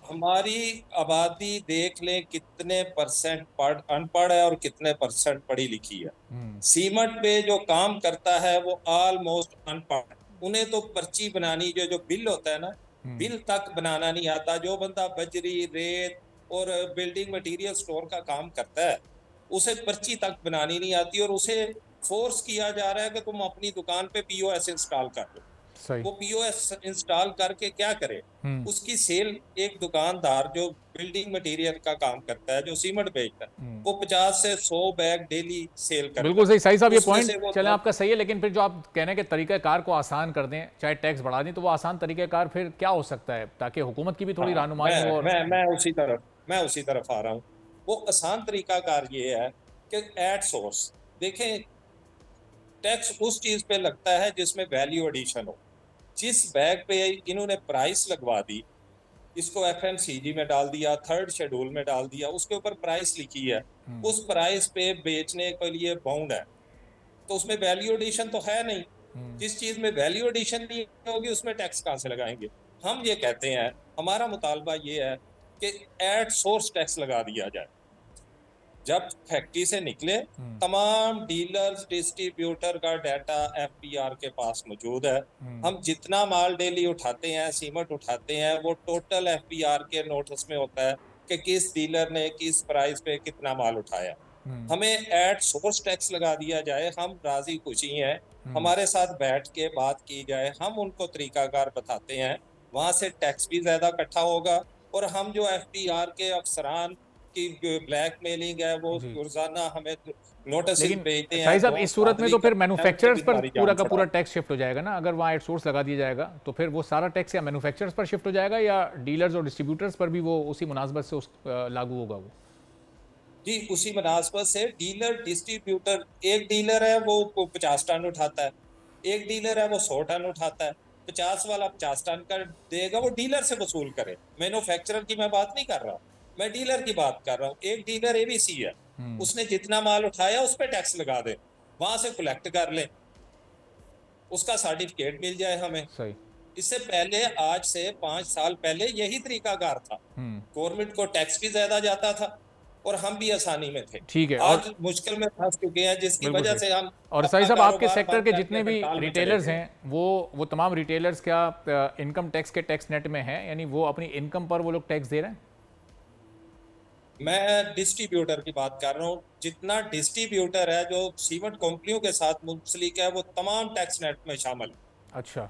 S5: हमारी आबादी देख लें कितने परसेंट अनपढ़ है और कितने परसेंट पढ़ी लिखी है। सीमेंट पे जो काम करता है वो ऑलमोस्ट अनपढ़, उन्हें तो पर्ची बनानी जो बिल होता है ना, बिल तक बनाना नहीं आता। जो बंदा बजरी, रेत और बिल्डिंग मटेरियल स्टोर का काम करता है, उसे पर्ची तक बनानी नहीं आती और उसे फोर्स किया जा रहा है कि तुम अपनी दुकान पे पीओएस इंस्टॉल कर दो।
S2: सही।
S5: वो पीओएस इंस्टॉल करके क्या करे, उसकी सेल एक दुकानदार जो बिल्डिंग मटेरियल का काम करता है, जो सीमेंट बेचता है, वो 50 से 100 बैग डेली सेल करता है।
S2: बिल्कुल सही। सही साहब, ये
S5: उसमें से
S2: पॉइंट चले आपका सही है, लेकिन फिर जो आप कहने के तरीक़ाकार को आसान कर दें, चाहे टैक्स बढ़ा दें, तो वो आसान तरीक़ाकार फिर क्या हो सकता है ताकि हुकूमत की भी थोड़ी रहनुमाई हो?
S5: मैं उसी तरफ आ रहा हूँ। वो आसान तरीकाकार ये है कि एट सोर्स देखें, टैक्स उस चीज पे लगता है जिसमें वैल्यू एडिशन हो। जिस बैग पे इन्होंने प्राइस लगवा दी, इसको एफएमसीजी में डाल दिया, थर्ड शेड्यूल में डाल दिया, उसके ऊपर प्राइस लिखी है, उस प्राइस पे बेचने के लिए बाउंड है, तो उसमें वैल्यू एडिशन तो है नहीं। जिस चीज में वैल्यू एडिशन नहीं होगी उसमें टैक्स कहां से लगाएंगे? हम ये कहते हैं, हमारा मुतालबा ये है कि एट सोर्स टैक्स लगा दिया जाए। जब फैक्ट्री से निकले तमाम डीलर्स डिस्ट्रीब्यूटर का डाटा एफपीआर के पास मौजूद है। हम जितना माल डेली उठाते हैं, सीमेंट उठाते हैं, वो टोटल एफपीआर के नोटिस में होता है कि किस डीलर ने किस प्राइस पे कितना माल उठाया। हमें एट सोर्स टैक्स लगा दिया जाए, हम राजी खुशी हैं, हमारे साथ बैठ के बात की जाए, हम उनको तरीकाकार बताते हैं, वहां से टैक्स भी ज्यादा इकट्ठा होगा और हम जो एफपीआर के अफसरान की ब्लैक मेलिंग है वो रोजाना हमें नोटिस भेजते हैं।
S2: सही साहब, इस सूरत में तो फिर मैन्युफैक्चरर्स पर पूरा का पूरा टैक्स शिफ्ट हो जाएगा ना? अगर वहाँ आउटसोर्स लगा दिया जाएगा तो फिर वो सारा टैक्स या मैन्युफैक्चरर्स पर शिफ्ट हो जाएगा या डीलर्स और डिस्ट्रीब्यूटर्स पर भी वो उसी मुनासबत से लागू होगा? वो
S5: जी उसी मुनासबत से डीलर डिस्ट्रीब्यूटर, एक डीलर है वो 50 टन उठाता है, एक डीलर है वो 100 टन उठाता है, 50 वाला 50 टन का देगा, वो डीलर से वसूल करे। मैन्युफैक्चरर की मैं बात नहीं कर रहा, मैं डीलर की बात कर रहा हूँ। एक डीलर एबीसी है, उसने जितना माल उठाया उस पर टैक्स लगा दे, वहां से कलेक्ट कर ले, उसका सर्टिफिकेट मिल जाए हमें।
S2: सही।
S5: इससे पहले, आज से 5 साल पहले यही तरीकाकार था, गवर्नमेंट को टैक्स भी ज्यादा जाता था और हम भी आसानी में थे।
S2: ठीक है।
S5: आज मुश्किल में फंस चुके हैं, जिसकी वजह से हम।
S2: और सही साहब, आपके सेक्टर के जितने भी रिटेलर्स हैं वो तमाम रिटेलर्स क्या इनकम टैक्स के टैक्स नेट में हैं? यानी वो अपनी इनकम पर वो लोग टैक्स दे रहे हैं?
S5: मैं डिस्ट्रीब्यूटर की बात कर रहा हूँ। जितना डिस्ट्रीब्यूटर है जो सीमेंट कंपनियों के साथ मुंसलिक है, वो तमाम टैक्स नेट में शामिल है।
S2: अच्छा,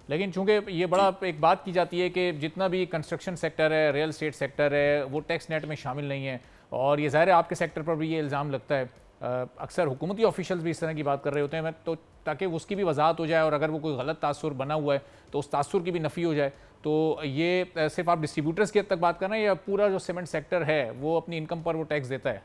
S2: लेकिन चूंकि ये बड़ा एक बात की जाती है कि जितना भी कंस्ट्रक्शन सेक्टर है, रियल एस्टेट सेक्टर है, वो टैक्स नेट में शामिल नहीं है, और ये ज़ाहिर है आपके सेक्टर पर भी ये इल्ज़ाम लगता है। अक्सर हुकूमती ऑफिशियल्स भी इस तरह की बात कर रहे होते हैं, तो ताकि उसकी भी वजाहत हो जाए और अगर वो कोई गलत तासुर बना हुआ है तो उस तासुर की भी नफ़ी हो जाए। तो ये सिर्फ आप डिस्ट्रीब्यूटर्स की हद तक बात कर रहे हैं या पूरा जो सीमेंट सेक्टर है वो अपनी इनकम पर वो टैक्स देता है?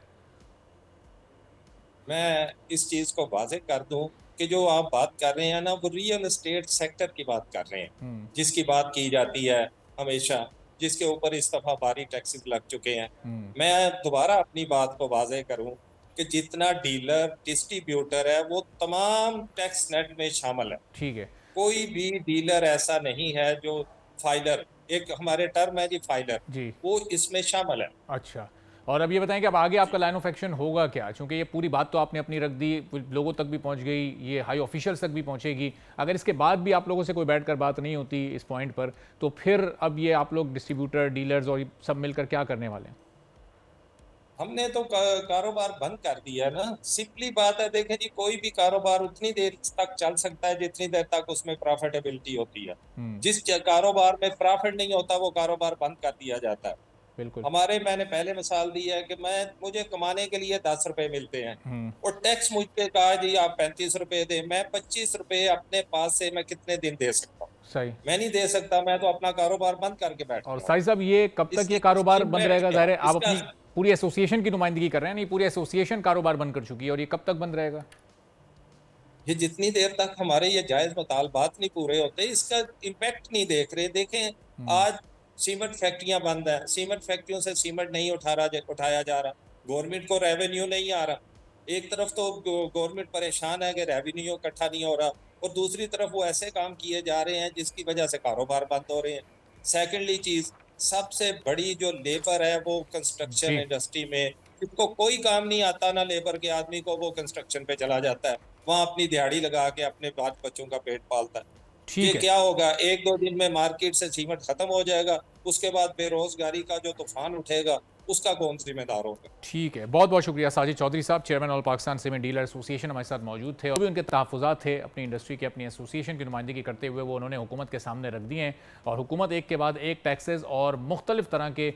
S5: मैं इस चीज़ को वाज़ेह कर दूं कि जो आप बात कर रहे हैं ना, वो रियल एस्टेट सेक्टर की बात कर रहे हैं, जिसकी बात की जाती है हमेशा, जिसके ऊपर इस दफा भारी टैक्सेस लग चुके हैं। मैं दोबारा अपनी बात को वाज़ेह करूं कि जितना डीलर डिस्ट्रीब्यूटर है वो तमाम टैक्स नेट में शामिल है।
S2: ठीक है।
S5: कोई भी डीलर ऐसा नहीं है जो फाइलर, एक हमारे टर्म है जी फाइलर जी, वो इसमें शामिल है।
S2: अच्छा, और अब ये बताएं कि अब आगे आपका लाइन ऑफ एक्शन होगा क्या? क्योंकि ये पूरी बात तो आपने अपनी रख दी, लोगों तक भी पहुंच गई, ये हाई ऑफिशियल्स तक भी पहुंचेगी। अगर इसके बाद भी आप लोगों से कोई बैठकर बात नहीं होती इस पॉइंट पर, तो फिर अब ये आप लोग डिस्ट्रीब्यूटर, डीलर्स और सब मिलकर क्या करने वाले हैं?
S5: हमने तो कारोबार बंद कर दिया है ना, सिंपली बात है। देखें जी, कोई भी कारोबार उतनी देर तक चल सकता है जितनी देर तक उसमें प्रॉफिटेबिलिटी होती है। जिस कारोबार में प्रॉफिट नहीं होता वो कारोबार बंद कर दिया जाता है।
S2: बिल्कुल।
S5: मैंने पहले मिसाल दी है कि मुझे कमाने के लिए 10 रुपए मिलते हैं और टैक्स मुझ पे कहा जी आप 35 रुपए दे, मैं 25 रुपए अपने पास से मैं कितने दिन दे सकता हूँ?
S2: सही,
S5: मैं नहीं दे सकता, मैं तो अपना कारोबार बंद करके बैठा।
S2: और साहिब साहब, ये कब तक ये कारोबार बंद रहेगा? ज़ाहिर है आप अपनी पूरी एसोसिएशन की नुमाइंदगी कर रहे हैं, नहीं पूरी एसोसिएशन कारोबार बंद कर चुकी है, और ये कब तक बंद रहेगा?
S5: ये जितनी देर तक हमारे ये जायज मुतालबात नहीं पूरे होते, इसका इम्पैक्ट नहीं देख रहे। देखें आज सीमेंट फैक्ट्रियां बंद है, सीमेंट फैक्ट्रियों से सीमेंट नहीं उठाया जा रहा, गवर्नमेंट को रेवेन्यू नहीं आ रहा। एक तरफ तो गवर्नमेंट परेशान है कि रेवेन्यू इकट्ठा नहीं हो रहा, और दूसरी तरफ वो ऐसे काम किए जा रहे हैं जिसकी वजह से कारोबार बंद हो रहे हैं। सेकेंडली चीज, सबसे बड़ी जो लेबर है वो कंस्ट्रक्शन इंडस्ट्री में, जिसको कोई काम नहीं आता ना लेबर के आदमी को, वो कंस्ट्रक्शन पे चला जाता है, वहाँ अपनी दिहाड़ी लगा के अपने बच्चों का पेट पालता है। ये क्या होगा, 1-2 दिन में मार्केट से सीमेंट खत्म हो जाएगा, उसके बाद बेरोजगारी का जो तूफान उठेगा उसका कौन जिम्मेदार होगा।
S2: ठीक है, बहुत बहुत शुक्रिया साजिद चौधरी साहब, chairman all Pakistan cement dealer association हमारे साथ मौजूद थे। और भी उनके तहफ़्फ़ुज़ात थे अपनी इंडस्ट्री के, अपनी एसोसिएशन की नुमाइंदगी करते हुए, वो उन्होंने हुकूमत के सामने रख दिए हैं। और हुकूमत एक के बाद एक टैक्सेस और मुख्तलिफ तरह के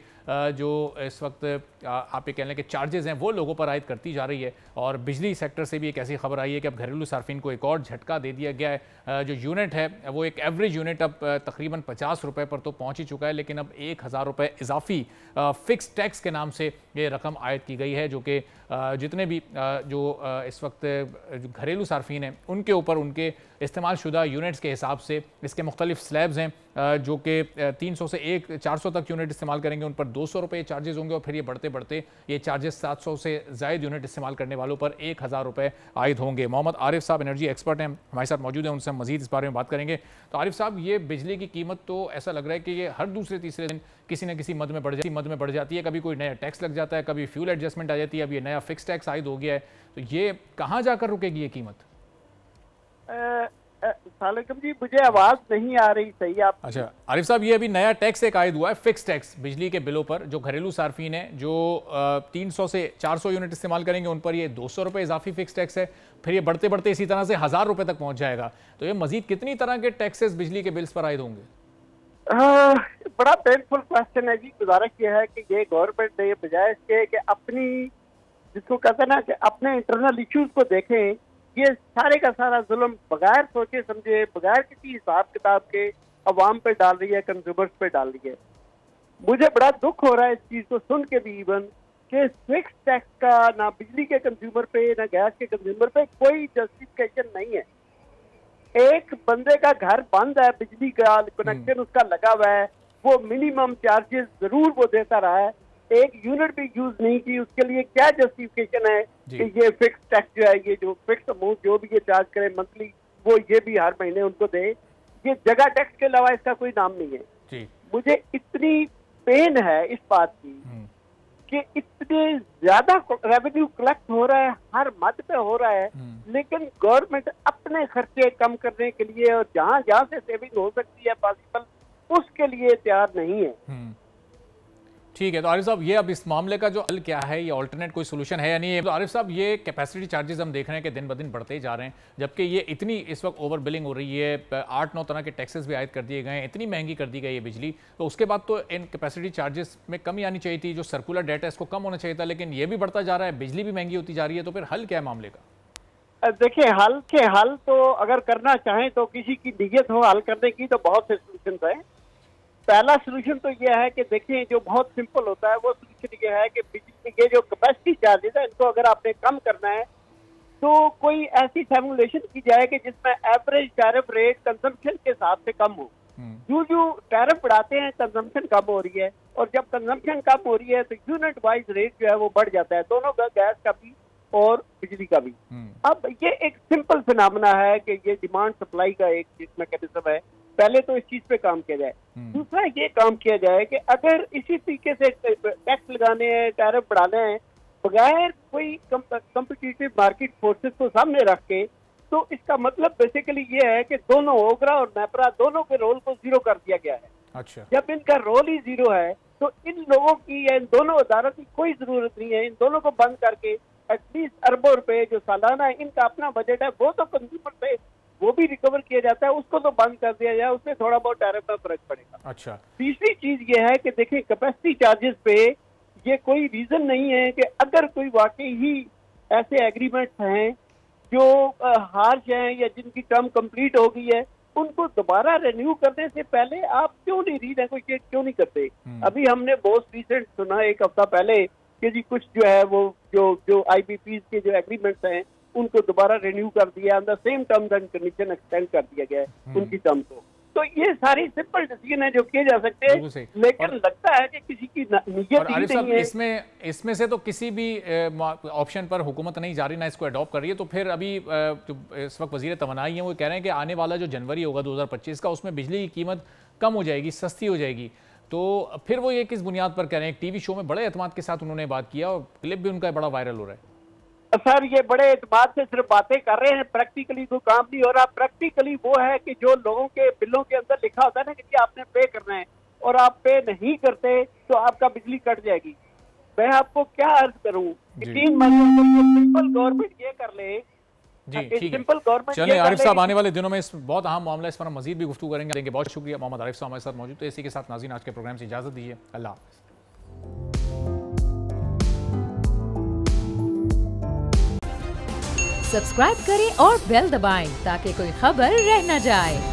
S2: जो इस वक्त आप ये कह लें कि चार्जेज़ हैं वो लोगों पर आयद करती जा रही है। और बिजली सेक्टर से भी एक ऐसी खबर आई है कि अब घरेलू सार्फिन को एक और झटका दे दिया गया है। जो यूनिट है वो एक एवरेज यूनिट अब तकरीबन 50 रुपये पर तो पहुँच ही चुका है, लेकिन अब 1000 रुपये इजाफी फ़िक्स टैक्स के नाम से ये रकम आयद की गई है, जो कि जितने भी जो इस वक्त घरेलू सार्फिन हैं उनके ऊपर उनके इस्तेमाल शुदा यूनिट्स के हिसाब से इसके मुख्तलिफ स्लैब्स हैं, जो कि 300 से 400 तक यूनिट इस्तेमाल करेंगे उन पर 200 रुपये चार्जेस होंगे। और फिर ये बढ़ते बढ़ते ये चार्जेस 700 से ज़ायद यूनिट इस्तेमाल करने वालों पर 1000 रुपये आयद होंगे। मोहम्मद आरिफ साहब एनर्जी एक्सपर्ट हैं, हमारे साथ मौजूद हैं, उनसे हम मज़ीद इस बारे में बात करेंगे। तो आरिफ साहब, ये बिजली की कीमत तो ऐसा लग रहा है कि ये हर दूसरे तीसरे दिन किसी न किसी मद में बढ़ जाती है। कभी कोई नया टैक्स लग जाता है, कभी फ्यूल एडजस्टमेंट आ जाती है, अब ये नया फिक्स टैक्स आयद हो गया है। तो ये कहाँ जाकर रुकेगी ये कीमत?
S6: सालेकम जी, मुझे आवाज नहीं आ रही सही आप।
S2: अच्छा आरिफ साहब, ये अभी नया टैक्स एक आयद हुआ है, फिक्स टैक्स बिजली के बिलों पर। जो घरेलू सार्फिन है जो 300 से 400 यूनिट इस्तेमाल करेंगे उन पर ये 200 रुपये इजाफी फिक्स टैक्स है। फिर ये बढ़ते बढ़ते इसी तरह से 1000 रुपये तक पहुंच जाएगा। तो ये मजीद कितनी तरह के टैक्सेस बिजली के बिल्स पर आयद होंगे?
S6: बड़ा पेनफुल क्वेश्चन है जी। गुजारिश ये है कि ये गवर्नमेंट ने बजाय इसके कि अपनी, जिसको कहते हैं ना कि अपने इंटरनल इश्यूज को देखें, ये सारे का सारा जुल्म बगैर सोचे समझे, बगैर किसी हिसाब किताब के अवाम पे डाल रही है, कंज्यूमर्स पे डाल रही है। मुझे बड़ा दुख हो रहा है इस चीज को सुन के भी, इवन कि फिक्स टैक्स का ना बिजली के कंज्यूमर पे ना गैस के कंज्यूमर पे कोई जस्टिफिकेशन नहीं है। एक बंदे का घर बंद है, बिजली का कनेक्शन उसका लगा हुआ है, वो मिनिमम चार्जेस जरूर वो देता रहा है, एक यूनिट भी यूज नहीं की, उसके लिए क्या जस्टिफिकेशन है कि ये फिक्स टैक्स जो है, ये जो फिक्स अमाउंट जो भी ये चार्ज करे मंथली, वो ये भी हर महीने उनको दे। ये जगह टैक्स के अलावा इसका कोई नाम नहीं है जी। मुझे इतनी पेन है इस बात की कि इतने ज्यादा रेवेन्यू कलेक्ट हो रहा है, हर मद पे हो रहा है, लेकिन गवर्नमेंट अपने खर्चे कम करने के लिए और जहां जहां से सेविंग हो सकती है पॉसिबल, उसके लिए तैयार नहीं है।
S2: ठीक है, तो आरिफ साहब ये अब इस मामले का जो हल क्या है, ये ऑल्टरनेट कोई सोल्यूशन है या नहीं है? तो आरिफ साहब, ये कैपेसिटी चार्जेस हम देख रहे हैं कि दिन ब दिन बढ़ते ही जा रहे हैं, जबकि ये इतनी इस वक्त ओवर बिलिंग हो रही है, 8-9 तरह के टैक्सेस भी आयद कर दिए गए हैं, इतनी महंगी कर दी गई है बिजली। तो उसके बाद तो इन कैपेसिटी चार्जेस में कमी आनी चाहिए थी, जो सर्कुलर डेटा है इसको कम होना चाहिए था, लेकिन ये भी बढ़ता जा रहा है, बिजली भी महंगी होती जा रही है। तो फिर हल क्या है मामले का?
S6: देखिए, हल तो अगर करना चाहें तो किसी की नीयत हो हल करने की तो बहुत से सोल्यूशन हैं। पहला सोल्यूशन तो यह है कि देखिए, जो बहुत सिंपल होता है वो सोल्यूशन ये है कि बिजली के जो कैपेसिटी चार्जेस है इनको अगर आपने कम करना है तो कोई ऐसी फॉर्मुलेशन की जाए कि जिसमें एवरेज टैरिफ रेट कंजम्पशन के हिसाब से कम हो। जो टैरिफ बढ़ाते हैं कंजम्पशन कम हो रही है, और जब कंजम्पशन कम हो रही है तो यूनिट वाइज रेट जो है वो बढ़ जाता है, दोनों का, गैस का भी और बिजली का भी। अब ये एक सिंपल फिनोमेना है कि ये डिमांड सप्लाई का एक मैकेनिज्म है। पहले तो इस चीज पे काम किया जाए। दूसरा ये काम किया जाए कि अगर इसी तरीके से टैक्स लगाने हैं, टैरिफ बढ़ाने हैं बगैर कोई कम्पिटिटिव मार्केट फोर्सेस को सामने रख के, तो इसका मतलब बेसिकली ये है कि दोनों ओगरा और नेपरा दोनों के रोल को जीरो कर दिया गया है।
S2: अच्छा,
S6: जब इनका रोल ही जीरो है तो इन लोगों की या इन दोनों अदारों की कोई जरूरत नहीं है। इन दोनों को बंद करके एटलीस्ट अरबों रुपए जो सालाना इनका अपना बजट है वो तो कंज्यूमर पे वो भी रिकवर किया जाता है, उसको तो बंद कर दिया जाए, उसमें थोड़ा बहुत टैरिफ में फर्क पड़ेगा।
S2: अच्छा, तीसरी
S6: चीज ये है कि देखिए, कैपेसिटी चार्जेस पे ये कोई रीजन नहीं है कि अगर कोई वाकई ही ऐसे एग्रीमेंट्स हैं जो हार्श हैं या जिनकी टर्म कंप्लीट हो गई है, उनको दोबारा रिन्यू करने से पहले आप क्यों नहीं रीनेगोशिएट क्यों नहीं करते? अभी हमने बहुत रिसेंट सुना एक हफ्ता पहले कि जी कुछ जो है वो जो IPPs के जो एग्रीमेंट्स हैं उनको दोबारा रिन्यू कर दिया, on the same terms and condition extend कर दिया गया है उनकी टर्म को। तो ये सारी सिंपल डिसीजन है जो किए जा सकते हैं, लेकिन लगता है कि किसी की नीयत ही नहीं है।
S2: इसमें से तो किसी भी ऑप्शन पर हुकूमत नहीं जा रही, ना इसको अडॉप्ट कर रही है। तो फिर अभी जो इस वक्त वजीर तवानाई है वो कह रहे हैं कि आने वाला जो जनवरी होगा 2025 का, उसमें बिजली की कीमत कम हो जाएगी, सस्ती हो जाएगी। तो फिर वो ये किस बुनियाद पर कह रहे हैं? एक टीवी शो में बड़े एतमाद के साथ उन्होंने बात किया और क्लिप भी उनका बड़ा वायरल हो रहा है।
S6: सर, ये बड़े एतमाद से सिर्फ बातें कर रहे हैं, प्रैक्टिकली कोई काम नहीं हो रहा। प्रैक्टिकली वो है कि जो लोगों के बिलों के अंदर लिखा होता है ना कि आपने पे करना है और आप पे नहीं करते तो आपका बिजली कट जाएगी, मैं आपको क्या अर्ज करूं कि 3 महीने में सिंपल गवर्नमेंट ये कर ले
S2: जी ठीक है।
S6: Simple government.
S2: चलिए आरिफ साहब, आने वाले दिनों में इस बहुत अहम मामला, इस पर हम मजीद भी गुफ्तगू करेंगे। देंगे। बहुत शुक्रिया। मोहम्मद आरिफ साहब हमारे साथ मौजूद थे। इसी के साथ नाज़रीन आज के प्रोग्राम से इजाजत दीजिए। अल्लाह हाफ़िज़।
S1: सब्सक्राइब करें और बेल दबाएं ताकि कोई खबर रह न जाए।